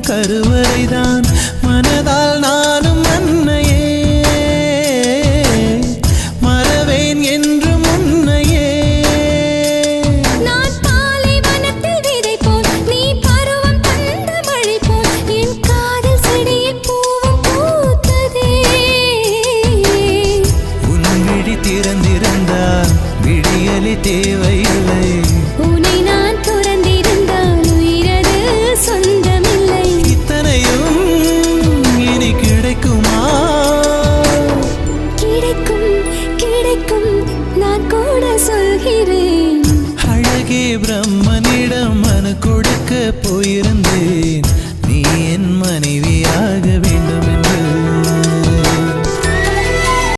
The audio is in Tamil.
கருவறைதான் மனதால் நானும் அன்னையே மறவேன் என்று முன்னையே நான் பாலைவனத்தில் விதை போல் நீ பருவம் தந்த மழை போல் என் காதல் செடியில் பூவும் பூத்ததே உன் விழி திறந்திருந்தால் விடியலி தேவையில்லை உன்னை நான் துறந்திருந்தால் உயிரது சொந்தமில்லை இத்தனையும் இனி கிடைக்குமா கிடைக்கும் கிடைக்கும் நான் கூட சொல்கிறேன் அழகே பிரம்மனிடம் மனு கொடுக்க போயிருந்தேன் நீ என் மனைவியாக வேண்டும்